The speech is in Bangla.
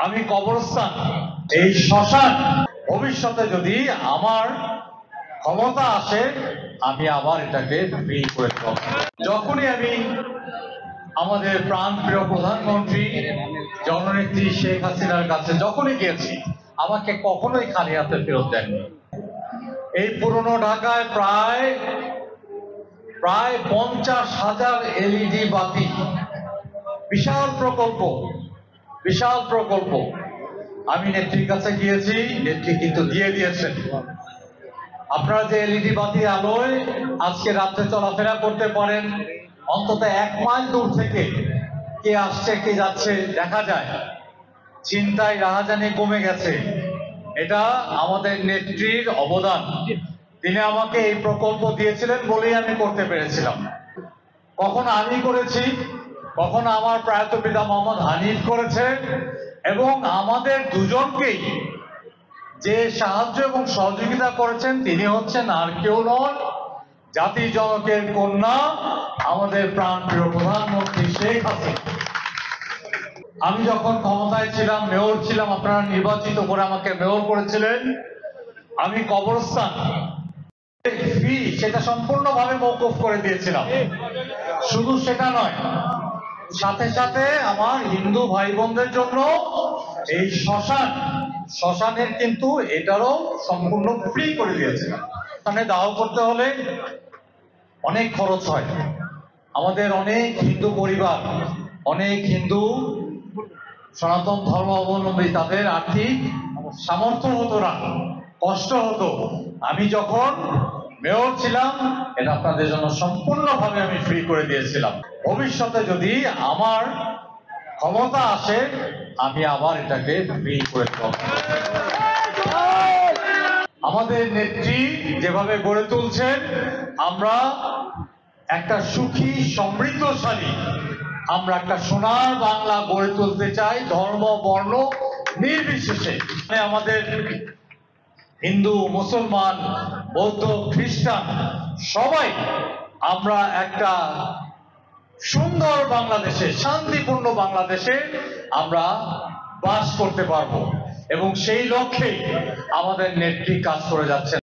আমি কবরস্থান, এই শ্মশান ভবিষ্যতে যদি আমার ক্ষমতা আসে আমি আবার এটাকে ফ্রি করে দেব। যখনই আমি আমাদের প্রাণপ্রিয় প্রধানমন্ত্রী জননেত্রী শেখ হাসিনার কাছে যখনই গিয়েছি আমাকে কখনোই খালি হাতে ফেরত দেননি। এই পুরনো ঢাকায় প্রায় 50,000 এলইডি বাতি, বিশাল প্রকল্প আমি নেত্রীর কাছে গিয়েছি, নেত্রী কিন্তু দিয়ে দিয়েছেন। আপনারা যে এলইডি বাতি আলোয় আজকে রাত্রে চলাফেরা করতে পারেন, অন্তত 1 মাইল দূর থেকে কে আসছে কে যাচ্ছে দেখা যায়। চিন্তায় রাহাজানি কমে গেছে। এটা আমাদের নেত্রীর অবদান। তিনি আমাকে এই প্রকল্প দিয়েছিলেন বলেই আমি করতে পেরেছিলাম। কখনো আমি করেছি, কখনো আমার প্রয়াত পিতা মোহাম্মদ হানিফ করেছে, এবং আমাদের দুজনকেই যে সাহায্য এবং সহযোগিতা করেছেন তিনি হচ্ছেন আর কেউ নন, জাতি জনকের কন্যা আমাদের প্রাণপ্রিয় প্রধানমন্ত্রী শেখ হাসিনা। আমি যখন ক্ষমতায় ছিলাম, মেয়র ছিলাম, আপনারা নির্বাচিত করে আমাকে মেয়র করেছিলেন, আমি কবরস্থান ফি সেটা সম্পূর্ণভাবে মওকুফ করে দিয়েছিলাম। শুধু সেটা নয়, সাথে সাথে আমার হিন্দু ভাই বোনদের জন্য এই শ্মশানের কিন্তু এটারও সম্পূর্ণ ফ্রি করে দিয়েছিলাম। এখানে দাহ করতে হলে অনেক খরচ হয়। আমাদের অনেক হিন্দু পরিবার, অনেক হিন্দু সনাতন ধর্ম অবলম্বী, তাদের আর্থিক সামর্থ্য হতো না, কষ্ট হতো। আমি যখন মেয়র ছিলাম এটা আপনাদের জন্য সম্পূর্ণভাবে আমি ফ্রি করে দিয়েছিলাম। ভবিষ্যতে যদি আমার ক্ষমতা আসে আমি আবার এটাকে ফ্রি করে দেব। আমাদের নেত্রী যেভাবে গড়ে তুলছেন, আমরা একটা সুখী সমৃদ্ধশালী, আমরা একটা সোনার বাংলা গড়ে তুলতে চাই, ধর্ম বর্ণ নির্বিশেষে। আমাদের হিন্দু, মুসলমান, বৌদ্ধ, খ্রিস্টান সবাই আমরা একটা সুন্দর বাংলাদেশে, শান্তিপূর্ণ বাংলাদেশে আমরা বাস করতে পারবো, এবং সেই লক্ষ্যে আমাদের নেত্রী কাজ করে যাচ্ছেন।